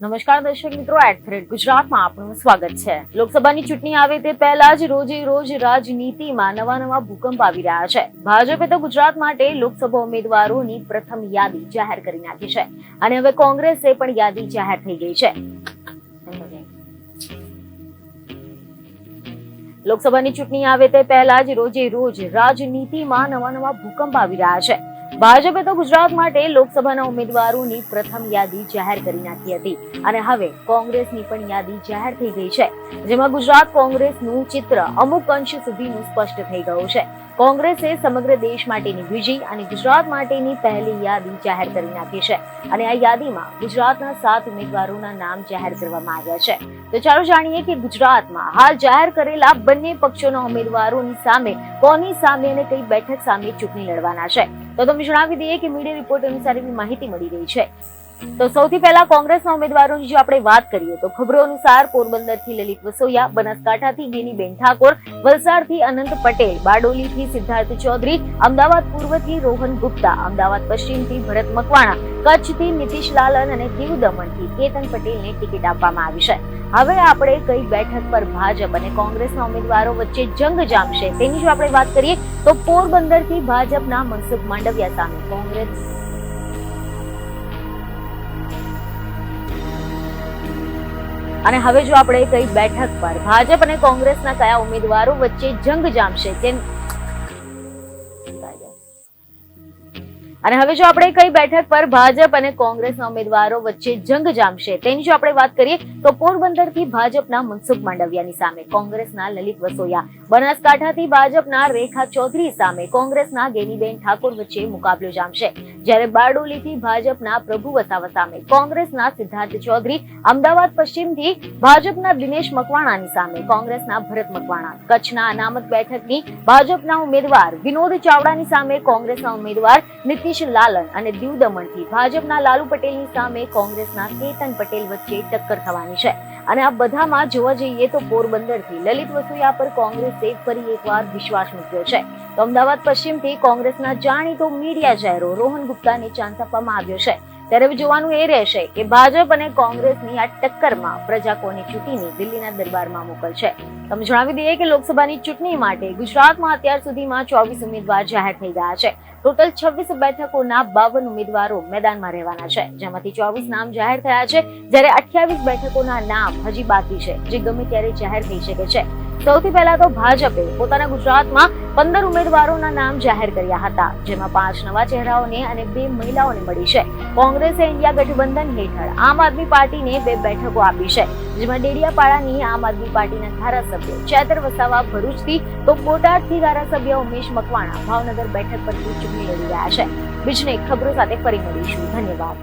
નમસ્કાર દર્શક મિત્રો, @ગુજરાતમાં આપનું સ્વાગત છે। લોકસભાની ચૂંટણી આવે તે પહેલા જ રોજ રાજનીતિમાં નવા ભૂકંપ આવી રહ્યા છે। ભાજપે તો ગુજરાત માટે લોકસભા ઉમેદવારોની પ્રથમ યાદી જાહેર કરી નાખી છે અને હવે કોંગ્રેસે પણ યાદી જાહેર થઈ ગઈ છે। લોકસભાની ચૂંટણી આવે તે પહેલા જ રોજ રાજનીતિમાં નવા ભૂકંપ આવી રહ્યા છે। ભાજપે તો ગુજરાત માટે લોકસભાના ઉમેદવારોની પ્રથમ યાદી જાહેર કરી નાખી હતી અને હવે કોંગ્રેસની પણ યાદી જાહેર થઈ ગઈ છે, જેમાં ગુજરાત કોંગ્રેસનું ચિત્ર અમુક અંશ સુધીનું સ્પષ્ટ થઈ ગયું છે। કોંગ્રેસે સમગ્ર દેશ માટેની બીજી અને ગુજરાત માટેની પહેલી યાદી જાહેર કરી નાખી છે અને આ યાદીમાં ગુજરાતના 7 ઉમેદવારોના નામ જાહેર કરવામાં આવ્યા છે। તો ચાલો જાણીએ કે ગુજરાતમાં હાલ જાહેર કરેલા બંને પક્ષોના ઉમેદવારોની સામે કોની સામે અને કઈ બેઠક સામે ચૂંટણી લડવાના છે। તો તમે જણાવી દઈએ કે મીડિયા રિપોર્ટ અનુસાર એવી માહિતી મળી રહી છે। તો સૌથી પહેલા કોંગ્રેસના ઉમેદવારોની જો આપણે વાત કરીએ તો ખબરો અનુસાર પોરબંદરથી લલિત વસોયા, બનાસકાંઠાથી ગેનીબેન ઠાકોર, વલસાડથી અનંત પટેલ, બારડોલીથી સિદ્ધાર્થ ચૌધરી, અમદાવાદ પૂર્વથી રોહન ગુપ્તા, અમદાવાદ પશ્ચિમથી ભરત મકવાણા, કચ્છથી નીતિશ લાલન અને દીવ દમણથી કેતન પટેલને ટિકિટ આપવામાં આવી છે। હવે આપણે કઈ બેઠક પર ભાજપ અને કોંગ્રેસના ઉમેદવારો વચ્ચે જંગ જામશે તેની જો આપણે વાત કરીએ તો પોરબંદરથી ભાજપના મનસુખ માંડવિયા સામે કોંગ્રેસ અને હવે જો આપણે કઈ બેઠક પર ભાજપ અને કોંગ્રેસના કયા ઉમેદવારો વચ્ચે જંગ જામશે અને હવે જો આપણે કઈ બેઠક પર ભાજપ અને કોંગ્રેસના ઉમેદવારો વચ્ચે જંગ જામશે તેની જો આપણે વાત કરીએ તો પોરબંદરથી ભાજપના મનસુખ માંડવિયાની સામે કોંગ્રેસના લલિત વસોયા, બનાસકાંઠાથી ભાજપના રેખા ચૌધરી સામે કોંગ્રેસના ગેનીબેન ઠાકોર વચ્ચે મુકાબલો જામશે, જ્યારે બારડોલીથી ભાજપના પ્રભુ વસાવા સામે કોંગ્રેસના સિદ્ધાર્થ ચૌધરી, અમદાવાદ પશ્ચિમથી ભાજપના દિનેશ મકવાણાની સામે કોંગ્રેસના ભરત મકવાણા, કચ્છના અનામત બેઠકની ભાજપના ઉમેદવાર વિનોદ ચાવડાની સામે કોંગ્રેસના ઉમેદવાર નીતિશ લાલન અને દીવ દમણથી ભાજપના લાલુ પટેલની સામે કોંગ્રેસના કેતન પટેલ વચ્ચે ટક્કર થવાની છે। અને આ બધામાં જોવા જઈએ તો પોરબંદરથી લલિત વસોયા પર કોંગ્રેસે ફરી એકવાર વિશ્વાસ મૂક્યો છે, તો અમદાવાદ પશ્ચિમથી કોંગ્રેસના જાણીતો મીડિયા ચહેરો રોહન ગુપ્તાને ચાન્સ આપવામાં આવ્યો છે। ત્યારે હવે જોવાનું એ રહેશે કે ભાજપ અને કોંગ્રેસની આ ટક્કરમાં પ્રજા કોની ચૂંટીને દિલ્હીના દરબારમાં મોકલશે। તમે જણાવી દઈએ કે લોકસભાની ચૂંટણી માટે ગુજરાતમાં અત્યાર સુધીમાં 24 ઉમેદવાર જાહેર થઈ ગયા છે। ટોટલ 26 બેઠકોના 52 ઉમેદવારો મેદાનમાં રહેવાના છે, જેમાંથી 24 નામ જાહેર થયા છે, જ્યારે 28 બેઠકોના નામ હજી બાકી છે, જે ગમે ત્યારે જાહેર થઈ શકે છે। સૌથી પહેલા તો ભાજપે પોતાના ગુજરાતમાં 15 ઉમેદવારોના નામ જાહેર કર્યા હતા, જેમાં 5 નવા ચહેરાઓને અને 2 મહિલાઓને મળી છે। કોંગ્રેસે ઇન્ડિયા ગઠબંધન હેઠળ આમ આદમી પાર્ટીને 2 બેઠકો આપી છે, જેમાં ડેડિયાપાડાની આમ આદમી પાર્ટીના ધારાસભ્ય ચેતર વસાવા ભરૂચથી તો બોટાદથી ધારાસભ્ય ઉમેશ મકવાણા ભાવનગર બેઠક પરથી ચૂંટણી લડી રહ્યા છે। બીજને ખબરો સાથે ફરી મળીશું। ધન્યવાદ।